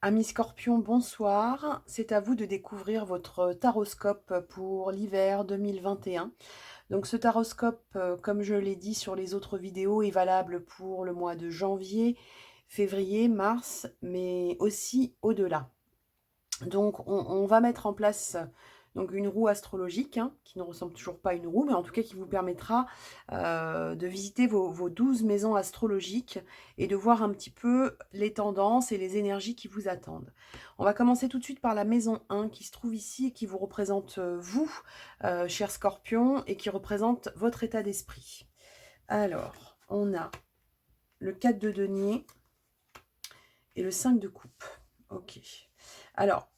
Amis Scorpion, bonsoir. C'est à vous de découvrir votre taroscope pour l'hiver 2021. Donc ce taroscope, comme je l'ai dit sur les autres vidéos, est valable pour le mois de janvier, février, mars, mais aussi au-delà. Donc on va mettre en place donc une roue astrologique, hein, qui ne ressemble toujours pas à une roue, mais en tout cas qui vous permettra de visiter vos 12 maisons astrologiques et de voir un petit peu les tendances et les énergies qui vous attendent. On va commencer tout de suite par la maison 1 qui se trouve ici et qui vous représente vous, cher Scorpion, et qui représente votre état d'esprit. Alors, on a le 4 de denier et le 5 de coupe. Ok. Alors,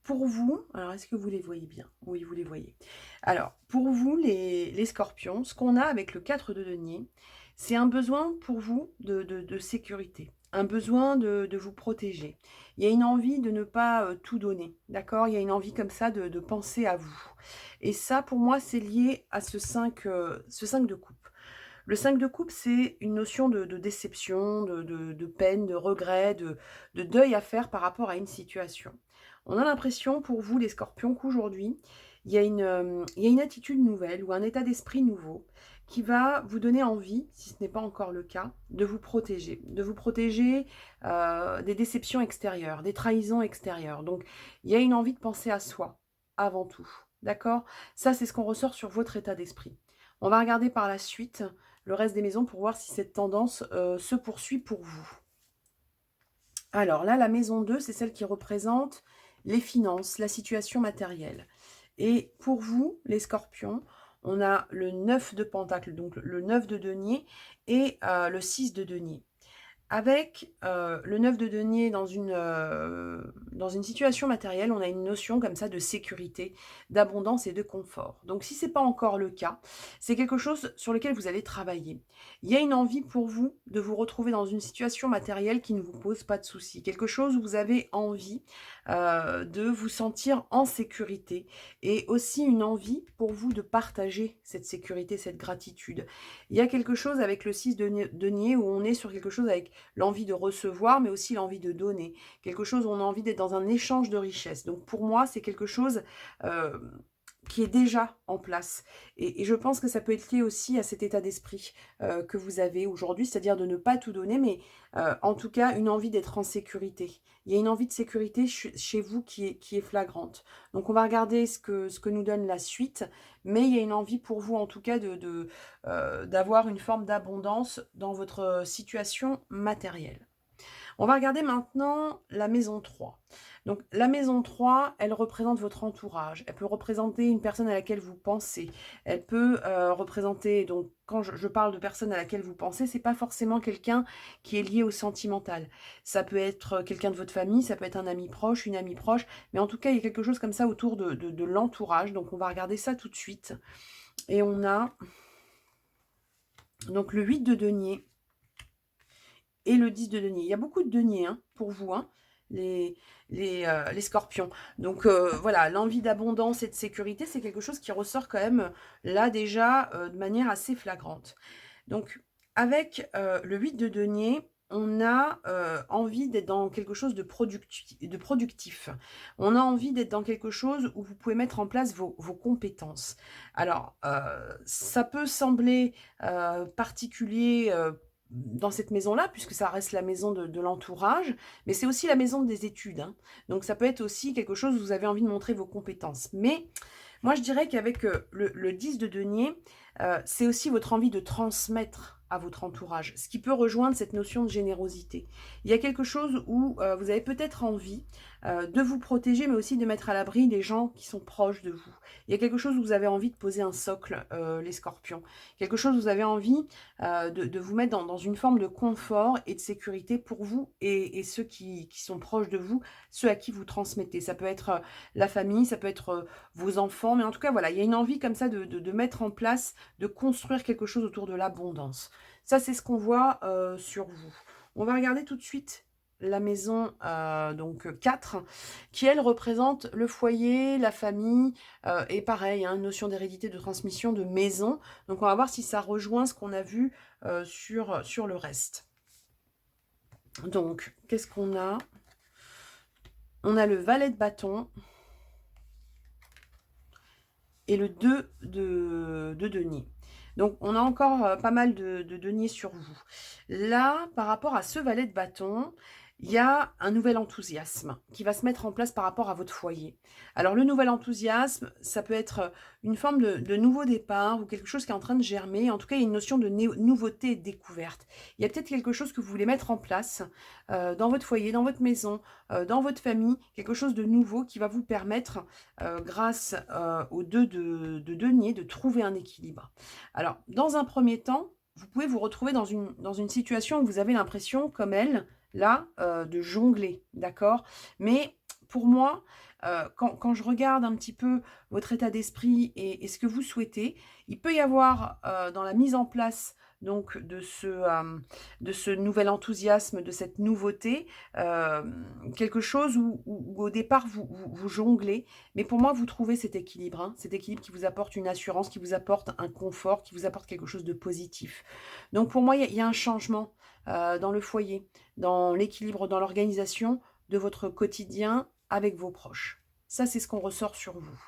pour vous, alors est-ce que vous les voyez bien? Oui, vous les voyez. Alors, pour vous, les scorpions, ce qu'on a avec le 4 de denier, c'est un besoin pour vous de sécurité, un besoin de vous protéger. Il y a une envie de ne pas tout donner, d'accord? Il y a une envie comme ça de penser à vous. Et ça, pour moi, c'est lié à ce 5 de coupe. Le 5 de coupe, c'est une notion de déception, de peine, de regret, de deuil à faire par rapport à une situation. On a l'impression pour vous, les scorpions, qu'aujourd'hui, il y a une attitude nouvelle ou un état d'esprit nouveau qui va vous donner envie, si ce n'est pas encore le cas, de vous protéger des déceptions extérieures, des trahisons extérieures. Donc, il y a une envie de penser à soi avant tout. D'accord? Ça, c'est ce qu'on ressort sur votre état d'esprit. On va regarder par la suite le reste des maisons pour voir si cette tendance se poursuit pour vous. Alors là, la maison 2, c'est celle qui représente les finances, la situation matérielle. Et pour vous, les scorpions, on a le 9 de pentacle, donc le 9 de denier, et le 6 de denier. Avec le 9 de denier dans une situation matérielle, on a une notion comme ça de sécurité, d'abondance et de confort. Donc si ce n'est pas encore le cas, c'est quelque chose sur lequel vous allez travailler. Il y a une envie pour vous de vous retrouver dans une situation matérielle qui ne vous pose pas de soucis. Quelque chose où vous avez envie de vous sentir en sécurité et aussi une envie pour vous de partager cette sécurité, cette gratitude. Il y a quelque chose avec le 6 de denier où on est sur quelque chose avec l'envie de recevoir, mais aussi l'envie de donner. Quelque chose où on a envie d'être dans un échange de richesse. Donc pour moi, c'est quelque chose euh, qui est déjà en place. Et je pense que ça peut être lié aussi à cet état d'esprit que vous avez aujourd'hui, c'est-à-dire de ne pas tout donner, mais en tout cas une envie d'être en sécurité. Il y a une envie de sécurité chez vous qui est flagrante. Donc on va regarder ce que nous donne la suite, mais il y a une envie pour vous en tout cas d'avoir une forme d'abondance dans votre situation matérielle. On va regarder maintenant la maison 3. Donc la maison 3, elle représente votre entourage. Elle peut représenter une personne à laquelle vous pensez. Elle peut représenter, donc quand je parle de personne à laquelle vous pensez, c'est pas forcément quelqu'un qui est lié au sentimental. Ça peut être quelqu'un de votre famille, ça peut être un ami proche, une amie proche, mais en tout cas, il y a quelque chose comme ça autour de l'entourage. Donc on va regarder ça tout de suite. Et on a donc le 8 de denier et le 10 de denier. Il y a beaucoup de deniers hein, pour vous, hein, les, les scorpions. Donc voilà, l'envie d'abondance et de sécurité, c'est quelque chose qui ressort quand même là déjà de manière assez flagrante. Donc avec le 8 de denier, on a envie d'être dans quelque chose de productif. On a envie d'être dans quelque chose où vous pouvez mettre en place vos compétences. Alors, ça peut sembler particulier dans cette maison-là, puisque ça reste la maison de l'entourage, mais c'est aussi la maison des études. Hein. Donc ça peut être aussi quelque chose où vous avez envie de montrer vos compétences. Mais moi, je dirais qu'avec le 10 de denier, c'est aussi votre envie de transmettre à votre entourage, ce qui peut rejoindre cette notion de générosité. Il y a quelque chose où vous avez peut-être envie de vous protéger, mais aussi de mettre à l'abri les gens qui sont proches de vous. Il y a quelque chose où vous avez envie de poser un socle, les scorpions. Quelque chose où vous avez envie de vous mettre dans une forme de confort et de sécurité pour vous et ceux qui sont proches de vous, ceux à qui vous transmettez. Ça peut être la famille, ça peut être vos enfants, mais en tout cas, voilà, il y a une envie comme ça de mettre en place, de construire quelque chose autour de l'abondance. Ça, c'est ce qu'on voit sur vous. On va regarder tout de suite la maison donc 4, qui elle représente le foyer, la famille, et pareil, hein, une notion d'hérédité, de transmission, de maison. Donc on va voir si ça rejoint ce qu'on a vu sur le reste. Donc, qu'est-ce qu'on a? On a le valet de bâton et le 2 de denier. Donc, on a encore pas mal de deniers sur vous. Là, par rapport à ce valet de bâton, il y a un nouvel enthousiasme qui va se mettre en place par rapport à votre foyer. Alors, le nouvel enthousiasme, ça peut être une forme de nouveau départ ou quelque chose qui est en train de germer. En tout cas, il y a une notion de nouveauté et de découverte. Il y a peut-être quelque chose que vous voulez mettre en place dans votre foyer, dans votre maison, dans votre famille, quelque chose de nouveau qui va vous permettre grâce aux 2 de denier, de trouver un équilibre. Alors, dans un premier temps, vous pouvez vous retrouver dans une situation où vous avez l'impression, comme elle, là, de jongler, d'accord? Mais pour moi, quand je regarde un petit peu votre état d'esprit et ce que vous souhaitez, il peut y avoir, dans la mise en place donc de ce nouvel enthousiasme, de cette nouveauté, quelque chose où au départ vous jonglez, mais pour moi vous trouvez cet équilibre, hein, cet équilibre qui vous apporte une assurance, qui vous apporte un confort, qui vous apporte quelque chose de positif. Donc pour moi il y a un changement, dans le foyer, dans l'équilibre, dans l'organisation de votre quotidien avec vos proches. Ça, c'est ce qu'on ressort sur vous.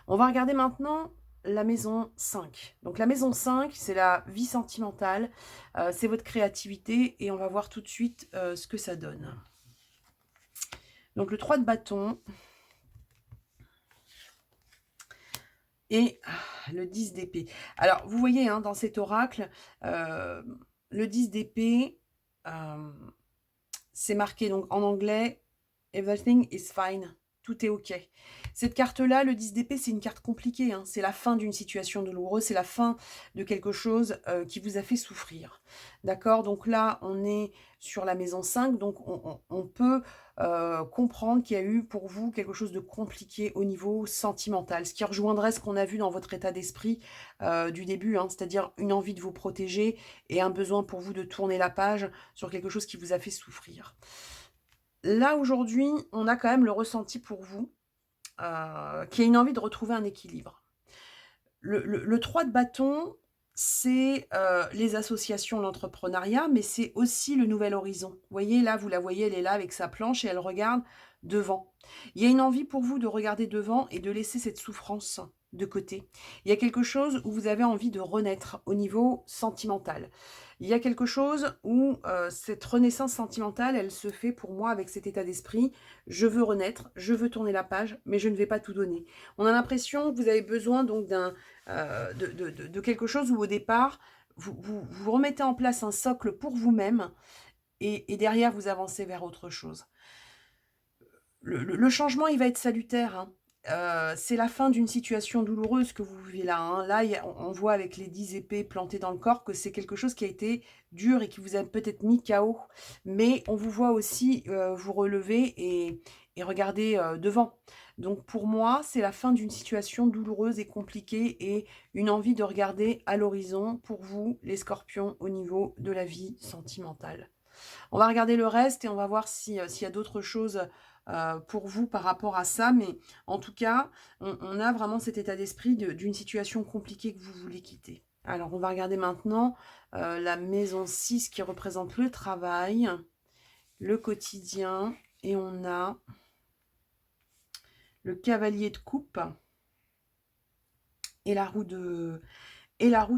On va regarder maintenant la maison 5. Donc la maison 5, c'est la vie sentimentale, c'est votre créativité et on va voir tout de suite ce que ça donne. Donc le 3 de bâton et le 10 d'épée. Alors vous voyez hein, dans cet oracle, le 10 d'épée, c'est marqué donc en anglais « Everything is fine ». Tout est OK. Cette carte-là, le 10 d'épée, c'est une carte compliquée. Hein. C'est la fin d'une situation douloureuse, c'est la fin de quelque chose qui vous a fait souffrir. D'accord? Donc là, on est sur la maison 5, donc on peut comprendre qu'il y a eu pour vous quelque chose de compliqué au niveau sentimental, ce qui rejoindrait ce qu'on a vu dans votre état d'esprit du début, hein, c'est-à-dire une envie de vous protéger et un besoin pour vous de tourner la page sur quelque chose qui vous a fait souffrir. Là, aujourd'hui, on a quand même le ressenti pour vous, qui a une envie de retrouver un équilibre. Le 3 de bâton, c'est les associations, l'entrepreneuriat, mais c'est aussi le nouvel horizon. Vous voyez, là, vous la voyez, elle est là avec sa planche et elle regarde devant. Il y a une envie pour vous de regarder devant et de laisser cette souffrance de côté. Il y a quelque chose où vous avez envie de renaître au niveau sentimental. Il y a quelque chose où cette renaissance sentimentale, elle se fait pour moi avec cet état d'esprit. Je veux renaître, je veux tourner la page, mais je ne vais pas tout donner. On a l'impression que vous avez besoin donc de quelque chose où au départ, vous remettez en place un socle pour vous-même et derrière, vous avancez vers autre chose. Le changement, il va être salutaire, hein. C'est la fin d'une situation douloureuse que vous vivez là, hein. Là, on voit avec les 10 épées plantées dans le corps que c'est quelque chose qui a été dur et qui vous a peut-être mis KO. Mais on vous voit aussi vous relever et regarder devant. Donc pour moi, c'est la fin d'une situation douloureuse et compliquée et une envie de regarder à l'horizon pour vous, les scorpions, au niveau de la vie sentimentale. On va regarder le reste et on va voir s'il y a d'autres choses pour vous par rapport à ça. Mais en tout cas, on a vraiment cet état d'esprit d'une situation compliquée que vous voulez quitter. Alors, on va regarder maintenant la maison 6 qui représente le travail, le quotidien. Et on a le cavalier de coupe et la roue de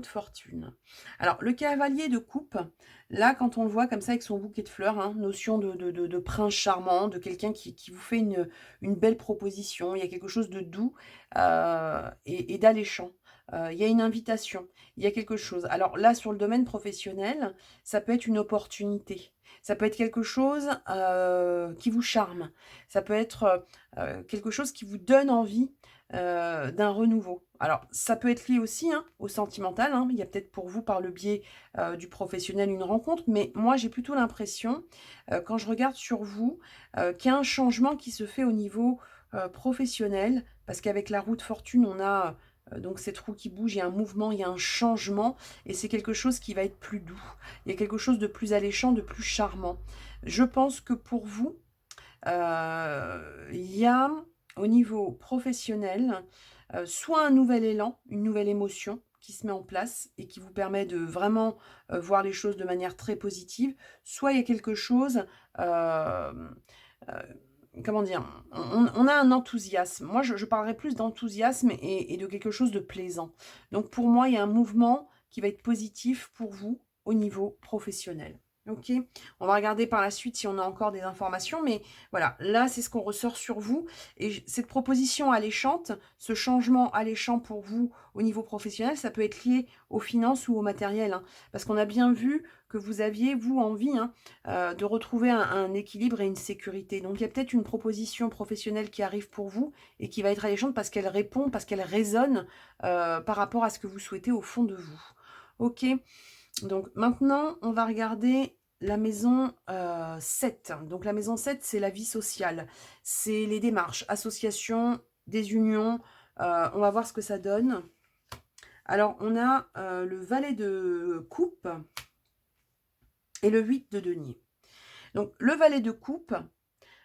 fortune. Alors, le cavalier de coupe, là, quand on le voit comme ça avec son bouquet de fleurs, hein, notion de prince charmant, de quelqu'un qui vous fait une belle proposition, il y a quelque chose de doux et d'alléchant. Il y a une invitation, il y a quelque chose. Alors là, sur le domaine professionnel, ça peut être une opportunité. Ça peut être quelque chose qui vous charme. Ça peut être quelque chose qui vous donne envie d'un renouveau. Alors, ça peut être lié aussi hein, au sentimental. Hein. Il y a peut-être pour vous, par le biais du professionnel, une rencontre. Mais moi, j'ai plutôt l'impression, quand je regarde sur vous, qu'il y a un changement qui se fait au niveau professionnel. Parce qu'avec la roue de fortune, on a donc cette roue qui bouge, il y a un mouvement, il y a un changement. Et c'est quelque chose qui va être plus doux. Il y a quelque chose de plus alléchant, de plus charmant. Je pense que pour vous, il y a au niveau professionnel soit un nouvel élan, une nouvelle émotion qui se met en place et qui vous permet de vraiment voir les choses de manière très positive, soit il y a quelque chose comment dire? On a un enthousiasme. Moi, je parlerais plus d'enthousiasme et de quelque chose de plaisant. Donc pour moi, il y a un mouvement qui va être positif pour vous au niveau professionnel. OK? On va regarder par la suite si on a encore des informations, mais voilà, là, c'est ce qu'on ressort sur vous et cette proposition alléchante, ce changement alléchant pour vous au niveau professionnel, ça peut être lié aux finances ou au matériel, hein. Parce qu'on a bien vu que vous aviez, vous, envie, hein, de retrouver un équilibre et une sécurité. Donc, il y a peut-être une proposition professionnelle qui arrive pour vous et qui va être alléchante parce qu'elle répond, parce qu'elle résonne par rapport à ce que vous souhaitez au fond de vous. Ok, donc maintenant, on va regarder la maison 7. Donc, la maison 7, c'est la vie sociale. C'est les démarches, associations, des unions. On va voir ce que ça donne. Alors, on a le valet de coupe et le 8 de denier. Donc, le valet de coupe,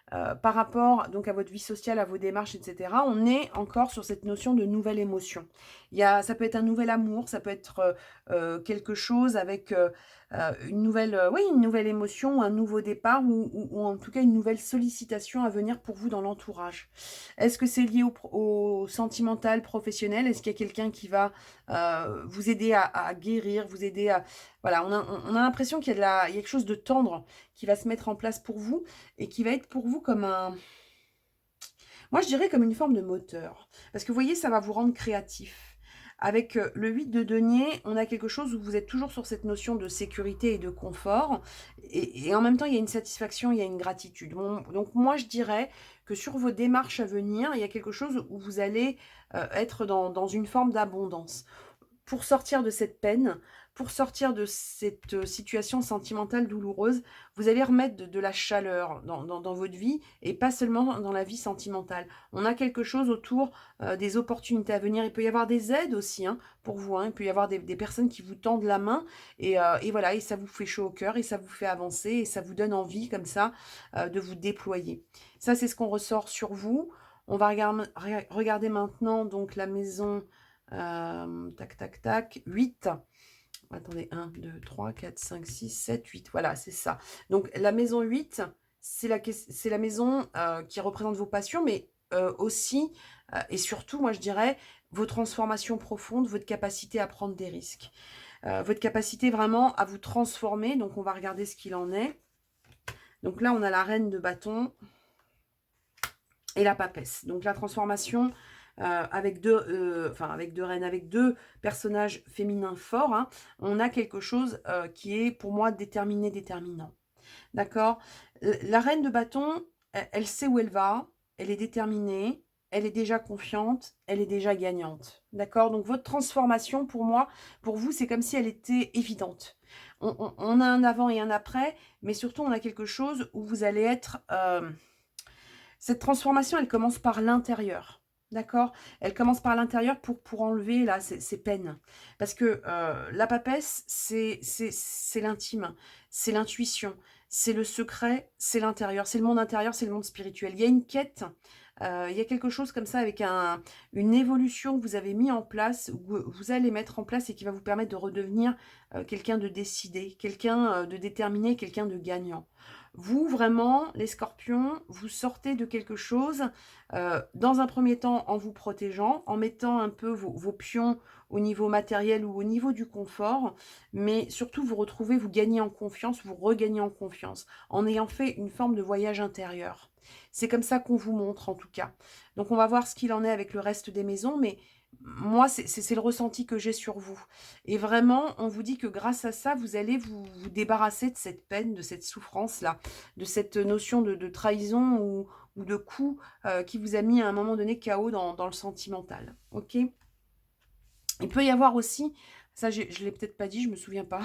par rapport donc à votre vie sociale, à vos démarches, etc., on est encore sur cette notion de nouvelle émotion. Ça peut être un nouvel amour, ça peut être quelque chose avec une nouvelle émotion, un nouveau départ ou en tout cas une nouvelle sollicitation à venir pour vous dans l'entourage. Est-ce que c'est lié au sentimental, professionnel? Est-ce qu'il y a quelqu'un qui va vous aider à guérir, vous aider à... Voilà, on a l'impression qu'il y a il y a quelque chose de tendre qui va se mettre en place pour vous et qui va être pour vous comme un... Moi, je dirais comme une forme de moteur. Parce que vous voyez, ça va vous rendre créatif. Avec le 8 de denier, on a quelque chose où vous êtes toujours sur cette notion de sécurité et de confort. Et en même temps, il y a une satisfaction, il y a une gratitude. Bon, donc moi, je dirais que sur vos démarches à venir, il y a quelque chose où vous allez être dans une forme d'abondance pour sortir de cette peine, pour sortir de cette situation sentimentale douloureuse, vous allez remettre de la chaleur dans votre vie et pas seulement dans la vie sentimentale. On a quelque chose autour des opportunités à venir. Il peut y avoir des aides aussi hein, pour vous. Hein. Il peut y avoir des personnes qui vous tendent la main et voilà, et ça vous fait chaud au cœur et ça vous fait avancer et ça vous donne envie comme ça de vous déployer. Ça, c'est ce qu'on ressort sur vous. On va regarder maintenant donc la maison tac, tac, tac. 8. Attendez, 1, 2, 3, 4, 5, 6, 7, 8. Voilà, c'est ça. Donc, la maison 8, c'est la maison qui représente vos passions, mais aussi, et surtout, moi, je dirais, vos transformations profondes, votre capacité à prendre des risques. Votre capacité vraiment à vous transformer. Donc, on va regarder ce qu'il en est. Donc là, on a la reine de bâton et la papesse. Donc, la transformation avec deux reines, avec deux personnages féminins forts, hein, on a quelque chose qui est pour moi déterminé, déterminant. D'accord? La reine de bâton, elle sait où elle va, elle est déterminée, elle est déjà confiante, elle est déjà gagnante. D'accord? Donc votre transformation, pour moi, pour vous, c'est comme si elle était évidente. On a un avant et un après, mais surtout on a quelque chose où vous allez être... cette transformation, elle commence par l'intérieur. D'accord? Elle commence par l'intérieur pour enlever là, ces peines. Parce que la papesse, c'est l'intime, c'est l'intuition, c'est le secret, c'est l'intérieur, c'est le monde intérieur, c'est le monde spirituel. Il y a une quête, il y a quelque chose comme ça avec une évolution que vous avez mis en place, ou vous allez mettre en place et qui va vous permettre de redevenir quelqu'un de décidé, quelqu'un de déterminé, quelqu'un de gagnant. Vous, vraiment, les scorpions, vous sortez de quelque chose, dans un premier temps en vous protégeant, en mettant un peu vos pions au niveau matériel ou au niveau du confort, mais surtout vous retrouvez, vous gagnez en confiance, vous regagnez en confiance, en ayant fait une forme de voyage intérieur. C'est comme ça qu'on vous montre en tout cas. Donc on va voir ce qu'il en est avec le reste des maisons, mais moi, c'est le ressenti que j'ai sur vous. Et vraiment, on vous dit que grâce à ça, vous allez vous débarrasser de cette peine, de cette souffrance-là, de cette notion de trahison ou de coup qui vous a mis à un moment donné KO dans le sentimental. Ok? Il peut y avoir aussi, ça je ne l'ai peut-être pas dit, je ne me souviens pas,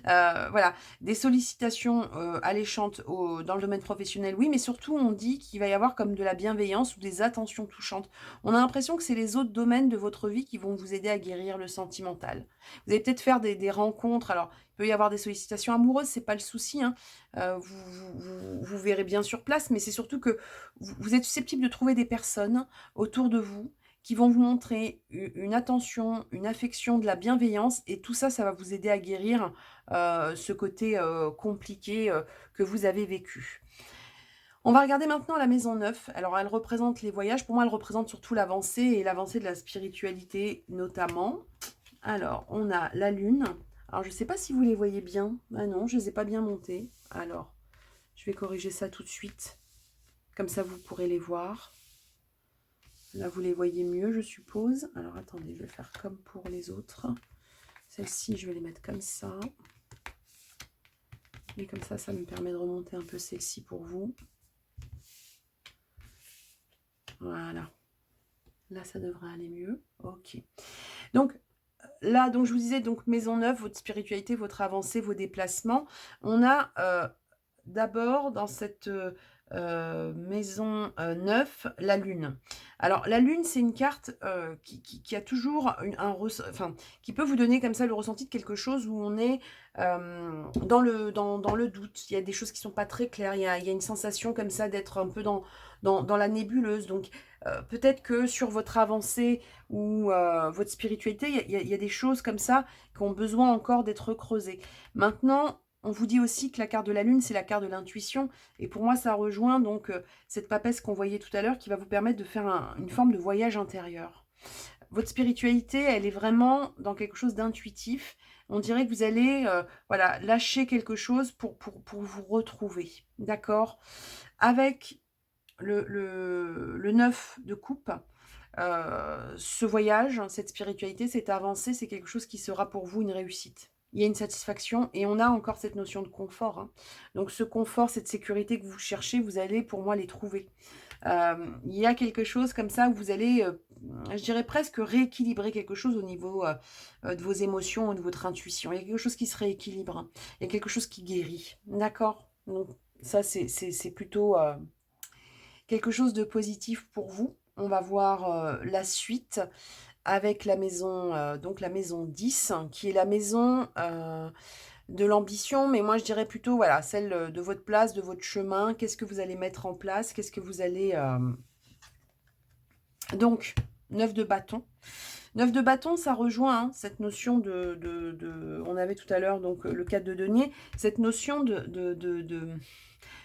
voilà, des sollicitations alléchantes dans le domaine professionnel, oui, mais surtout on dit qu'il va y avoir comme de la bienveillance ou des attentions touchantes. On a l'impression que c'est les autres domaines de votre vie qui vont vous aider à guérir le sentimental. Vous allez peut-être faire des rencontres, alors il peut y avoir des sollicitations amoureuses, c'est pas le souci, hein. Vous verrez bien sur place, mais c'est surtout que vous êtes susceptible de trouver des personnes autour de vous qui vont vous montrer une attention, une affection, de la bienveillance. Et tout ça, ça va vous aider à guérir ce côté compliqué que vous avez vécu. On va regarder maintenant la maison 9. Alors, elle représente les voyages. Pour moi, elle représente surtout l'avancée et l'avancée de la spiritualité, notamment. Alors, on a la lune. Alors, je ne sais pas si vous les voyez bien. Ah non, je ne les ai pas bien montées. Alors, je vais corriger ça tout de suite. Comme ça, vous pourrez les voir. Là, vous les voyez mieux, je suppose. Alors, attendez, je vais faire comme pour les autres. Celles-ci, je vais les mettre comme ça. Et comme ça me permet de remonter un peu celle-ci pour vous. Voilà. Là, ça devrait aller mieux. Ok. Donc, là, donc je vous disais, donc maison neuve, votre spiritualité, votre avancée, vos déplacements. On a d'abord dans cette maison 9, la lune. Alors la lune, c'est une carte qui a toujours enfin, qui peut vous donner comme ça le ressenti de quelque chose où on est dans le doute. Il y a des choses qui sont pas très claires. Il y a une sensation comme ça d'être un peu dans la nébuleuse. Donc peut-être que sur votre avancée ou votre spiritualité, il y a des choses comme ça qui ont besoin encore d'être creusées. Maintenant, on vous dit aussi que la carte de la lune, c'est la carte de l'intuition. Et pour moi, ça rejoint donc cette papesse qu'on voyait tout à l'heure qui va vous permettre de faire une forme de voyage intérieur. Votre spiritualité, elle est vraiment dans quelque chose d'intuitif. On dirait que vous allez voilà, lâcher quelque chose pour vous retrouver. D'accord? Avec le 9 de coupe, ce voyage, cette spiritualité, cette avancée, c'est quelque chose qui sera pour vous une réussite. Il y a une satisfaction et on a encore cette notion de confort. Hein. Donc ce confort, cette sécurité que vous cherchez, vous allez pour moi les trouver. Il y a quelque chose comme ça où vous allez, je dirais presque rééquilibrer quelque chose au niveau de vos émotions ou de votre intuition. Il y a quelque chose qui se rééquilibre. Hein. Il y a quelque chose qui guérit. D'accord? Donc ça, c'est plutôt quelque chose de positif pour vous. On va voir la suite avec la maison, donc la maison 10, qui est la maison de l'ambition, mais moi je dirais plutôt, voilà, celle de votre place, de votre chemin. Qu'est-ce que vous allez mettre en place? Qu'est-ce que vous allez... Donc, 9 de bâton. 9 de bâton, ça rejoint hein, cette notion on avait tout à l'heure donc le 4 de denier, cette notion le,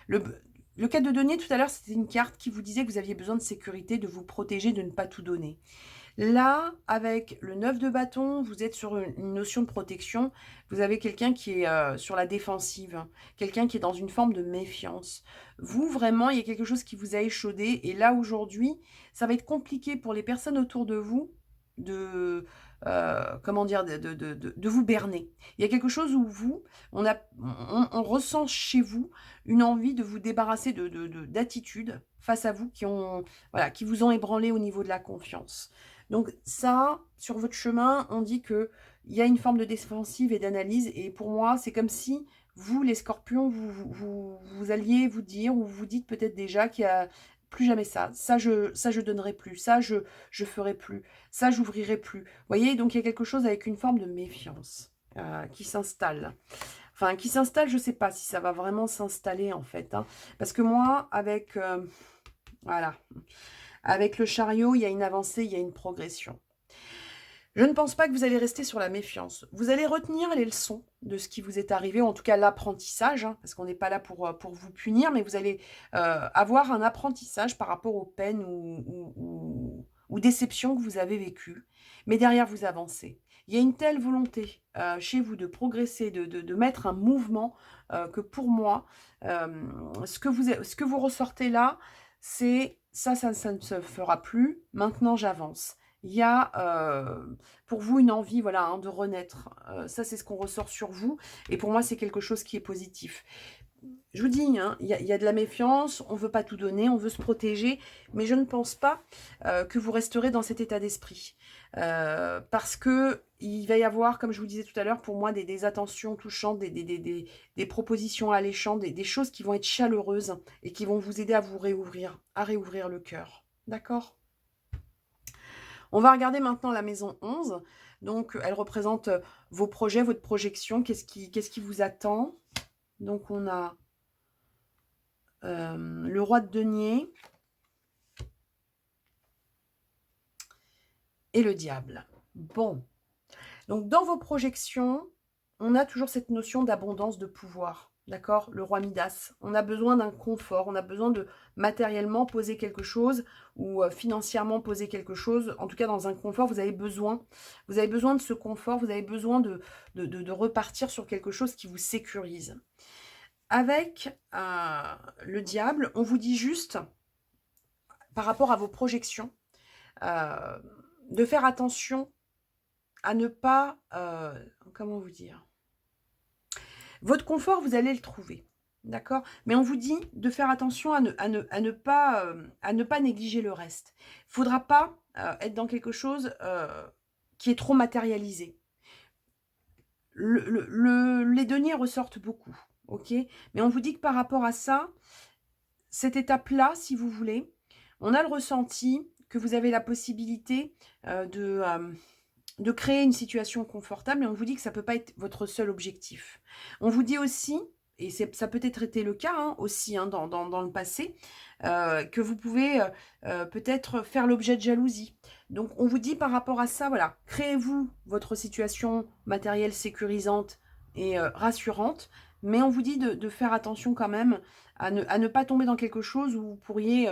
le 4 de denier, tout à l'heure, c'était une carte qui vous disait que vous aviez besoin de sécurité, de vous protéger, de ne pas tout donner. Là, avec le 9 de bâton, vous êtes sur une notion de protection. Vous avez quelqu'un qui est sur la défensive, hein, quelqu'un qui est dans une forme de méfiance. Vous, vraiment, il y a quelque chose qui vous a échaudé. Et là, aujourd'hui, ça va être compliqué pour les personnes autour de vous de, comment dire, de vous berner. Il y a quelque chose où vous, on ressent chez vous une envie de vous débarrasser d'attitudes face à vous voilà, qui vous ont ébranlé au niveau de la confiance. Donc ça, sur votre chemin, on dit qu'il y a une forme de défensive et d'analyse. Et pour moi, c'est comme si vous, les scorpions, vous alliez vous dire, ou vous dites peut-être déjà qu'il y a plus jamais ça. Ça, je donnerai plus. Ça, je ferai plus. Ça, j'ouvrirai plus. Vous voyez, donc il y a quelque chose avec une forme de méfiance qui s'installe. Enfin, qui s'installe, je ne sais pas si ça va vraiment s'installer en fait. Hein. Parce que moi, avec... voilà. Avec le chariot, il y a une avancée, il y a une progression. Je ne pense pas que vous allez rester sur la méfiance. Vous allez retenir les leçons de ce qui vous est arrivé, ou en tout cas l'apprentissage, hein, parce qu'on n'est pas là pour vous punir, mais vous allez avoir un apprentissage par rapport aux peines ou déceptions que vous avez vécues. Mais derrière, vous avancez. Il y a une telle volonté chez vous de progresser, de mettre un mouvement, que pour moi, ce que vous ressortez là, c'est ça ne se fera plus, maintenant j'avance. Il y a pour vous une envie voilà, hein, de renaître. Ça, c'est ce qu'on ressort sur vous. Et pour moi, c'est quelque chose qui est positif. Je vous dis, hein, il y a de la méfiance, on ne veut pas tout donner, on veut se protéger, mais je ne pense pas que vous resterez dans cet état d'esprit. Parce que il va y avoir, comme je vous disais tout à l'heure, pour moi, des attentions touchantes, des propositions alléchantes, des choses qui vont être chaleureuses et qui vont vous aider à réouvrir le cœur. D'accord ? On va regarder maintenant la maison 11. Donc, elle représente vos projets, votre projection. Qu'est-ce qui vous attend? Donc, on a le roi de denier et le diable. Bon. Donc, dans vos projections, on a toujours cette notion d'abondance, de pouvoir. D'accord? Le roi Midas. On a besoin d'un confort, on a besoin de matériellement poser quelque chose ou financièrement poser quelque chose. En tout cas, dans un confort, vous avez besoin. Vous avez besoin de ce confort, vous avez besoin de repartir sur quelque chose qui vous sécurise. Avec le diable, on vous dit juste, par rapport à vos projections, euh, de faire attention à ne pas... comment vous dire? Votre confort, vous allez le trouver. D'accord? Mais on vous dit de faire attention à ne pas négliger le reste. Il ne faudra pas être dans quelque chose qui est trop matérialisé. Les deniers ressortent beaucoup. Ok? Mais on vous dit que par rapport à ça, cette étape-là, si vous voulez, on a le ressenti que vous avez la possibilité de créer une situation confortable, et on vous dit que ça ne peut pas être votre seul objectif. On vous dit aussi, et ça peut être été le cas aussi dans le passé, que vous pouvez peut-être faire l'objet de jalousie. Donc on vous dit par rapport à ça, voilà, créez-vous votre situation matérielle sécurisante et rassurante, mais on vous dit de faire attention quand même à ne pas tomber dans quelque chose où vous pourriez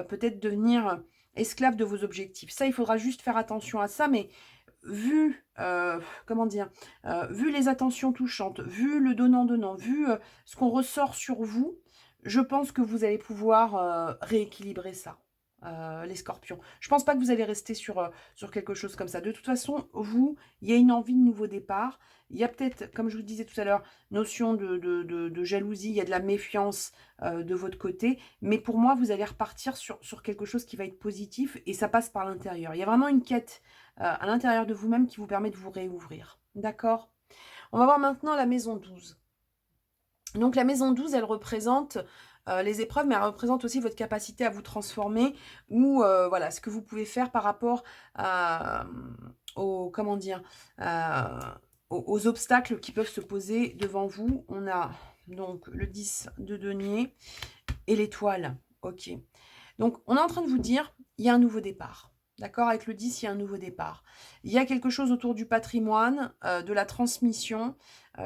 peut-être devenir esclave de vos objectifs. Ça, il faudra juste faire attention à ça, mais vu, comment dire, vu les attentions touchantes, vu le donnant-donnant, vu ce qu'on ressort sur vous, je pense que vous allez pouvoir rééquilibrer ça, les scorpions. Je pense pas que vous allez rester sur quelque chose comme ça. De toute façon, vous, il y a une envie de nouveau départ. Il y a peut-être, comme je vous disais tout à l'heure, notion de jalousie, il y a de la méfiance de votre côté. Mais pour moi, vous allez repartir sur quelque chose qui va être positif et ça passe par l'intérieur. Il y a vraiment une quête à l'intérieur de vous-même qui vous permet de vous réouvrir. D'accord? On va voir maintenant la maison 12. Donc la maison 12, elle représente les épreuves, mais elle représente aussi votre capacité à vous transformer ou voilà, ce que vous pouvez faire par rapport aux, comment dire, aux obstacles qui peuvent se poser devant vous. On a donc le 10 de denier et l'étoile. Ok. Donc, on est en train de vous dire, il y a un nouveau départ. D'accord? Avec le 10, il y a un nouveau départ. Il y a quelque chose autour du patrimoine, de la transmission,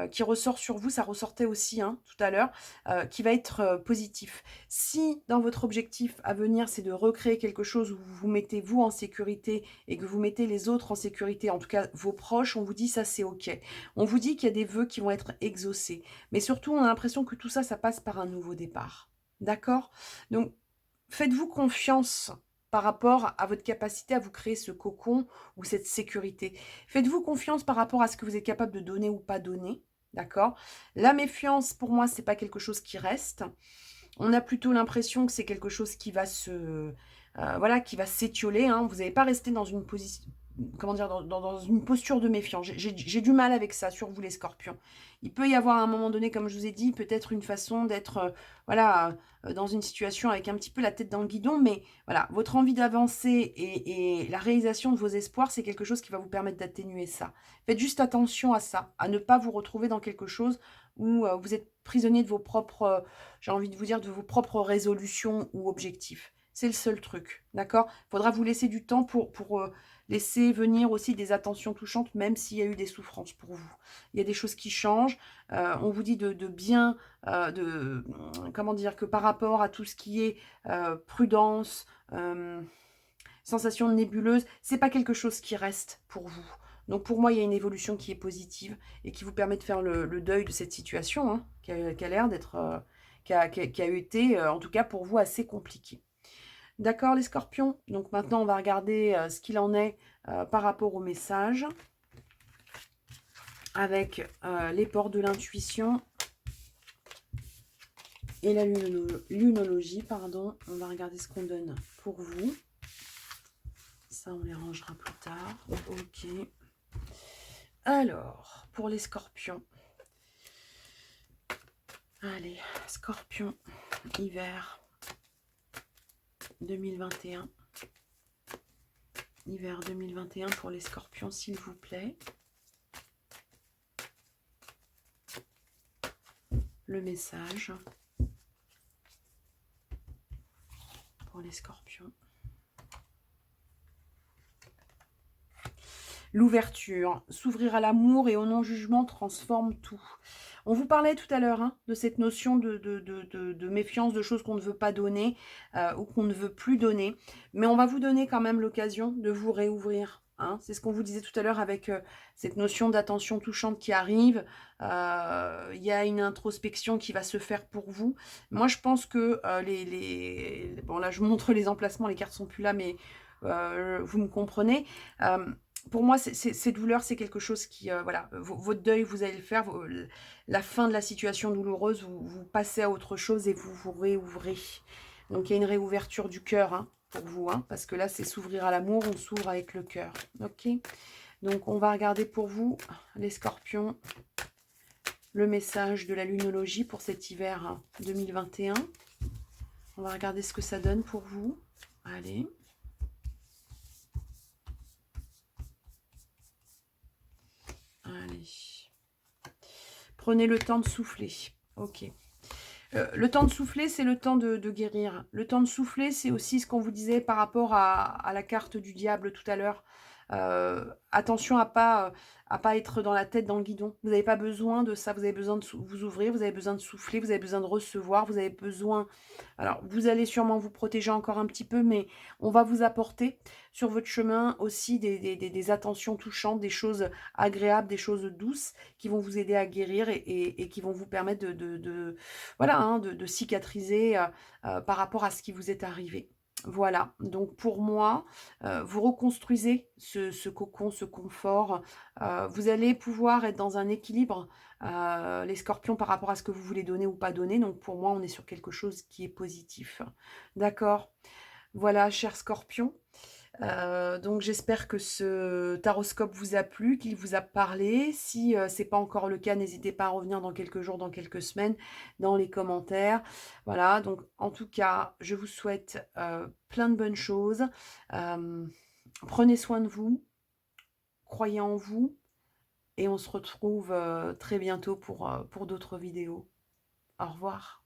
qui ressort sur vous. Ça ressortait aussi tout à l'heure, qui va être positif. Si dans votre objectif à venir, c'est de recréer quelque chose où vous vous mettez vous en sécurité et que vous mettez les autres en sécurité, en tout cas vos proches, on vous dit ça c'est ok. On vous dit qu'il y a des vœux qui vont être exaucés. Mais surtout, on a l'impression que tout ça, ça passe par un nouveau départ. D'accord? Donc, faites-vous confiance par rapport à votre capacité à vous créer ce cocon ou cette sécurité. Faites-vous confiance par rapport à ce que vous êtes capable de donner ou pas donner. D'accord? La méfiance, pour moi, c'est pas quelque chose qui reste. On a plutôt l'impression que c'est quelque chose qui va voilà, qui va s'étioler. Vous n'allez pas rester dans une position, comment dire, dans une posture de méfiance. J'ai du mal avec ça sur vous les scorpions. Il peut y avoir à un moment donné, comme je vous ai dit, peut-être une façon d'être voilà, dans une situation avec un petit peu la tête dans le guidon, mais voilà, votre envie d'avancer et la réalisation de vos espoirs, c'est quelque chose qui va vous permettre d'atténuer ça. Faites juste attention à ça, à ne pas vous retrouver dans quelque chose où vous êtes prisonnier de vos propres, j'ai envie de vous dire, de vos propres résolutions ou objectifs. C'est le seul truc, d'accord? Il faudra vous laisser du temps pour laisser venir aussi des attentions touchantes, même s'il y a eu des souffrances pour vous. Il y a des choses qui changent. On vous dit de bien, comment dire, que par rapport à tout ce qui est prudence, sensation nébuleuse, c'est pas quelque chose qui reste pour vous. Donc pour moi, il y a une évolution qui est positive et qui vous permet de faire le deuil de cette situation, qui a l'air d'être, qui a été, en tout cas pour vous, assez compliquée. D'accord les scorpions? Donc maintenant, on va regarder ce qu'il en est par rapport au message avec les portes de l'intuition et la lunologie, pardon. On va regarder ce qu'on donne pour vous. Ça, on les rangera plus tard. Ok. Alors, pour les scorpions. Allez, scorpion, hiver 2021. Hiver 2021 pour les scorpions, s'il vous plaît. Le message pour les scorpions. L'ouverture, s'ouvrir à l'amour et au non-jugement transforme tout. On vous parlait tout à l'heure hein, de cette notion de méfiance, de choses qu'on ne veut pas donner ou qu'on ne veut plus donner. Mais on va vous donner quand même l'occasion de vous réouvrir. Hein. C'est ce qu'on vous disait tout à l'heure avec cette notion d'attention touchante qui arrive. Il y a une introspection qui va se faire pour vous. Moi, je pense que Bon, là, je vous montre les emplacements, les cartes sont plus là, mais vous me comprenez. Pour moi, ces douleurs, c'est quelque chose qui, voilà, votre deuil, vous allez le faire, la fin de la situation douloureuse, vous passez à autre chose et vous vous réouvrez. Donc, il y a une réouverture du cœur hein, pour vous, hein, parce que là, c'est s'ouvrir à l'amour, on s'ouvre avec le cœur. Ok. Donc, on va regarder pour vous, les scorpions, le message de la lunologie pour cet hiver 2021. On va regarder ce que ça donne pour vous. Allez. Allez. Prenez le temps de souffler. Ok. Le temps de souffler, c'est le temps de guérir. Le temps de souffler, c'est aussi ce qu'on vous disait par rapport à la carte du diable tout à l'heure. Attention à pas être dans la tête dans le guidon. Vous n'avez pas besoin de ça. Vous avez besoin de vous ouvrir, vous avez besoin de souffler, vous avez besoin de recevoir, vous avez besoin... Alors, vous allez sûrement vous protéger encore un petit peu, mais on va vous apporter sur votre chemin aussi des attentions touchantes, des choses agréables, des choses douces qui vont vous aider à guérir et qui vont vous permettre voilà, hein, de cicatriser par rapport à ce qui vous est arrivé. Voilà, donc pour moi, vous reconstruisez ce cocon, ce confort. Vous allez pouvoir être dans un équilibre, les scorpions, par rapport à ce que vous voulez donner ou pas donner. Donc pour moi, on est sur quelque chose qui est positif. D'accord. Voilà, chers scorpions. Donc j'espère que ce taroscope vous a plu, qu'il vous a parlé. Si ce n'est pas encore le cas, n'hésitez pas à revenir dans quelques jours, dans quelques semaines, dans les commentaires. Voilà, donc en tout cas, je vous souhaite plein de bonnes choses. Prenez soin de vous, croyez en vous, et on se retrouve très bientôt pour d'autres vidéos. Au revoir.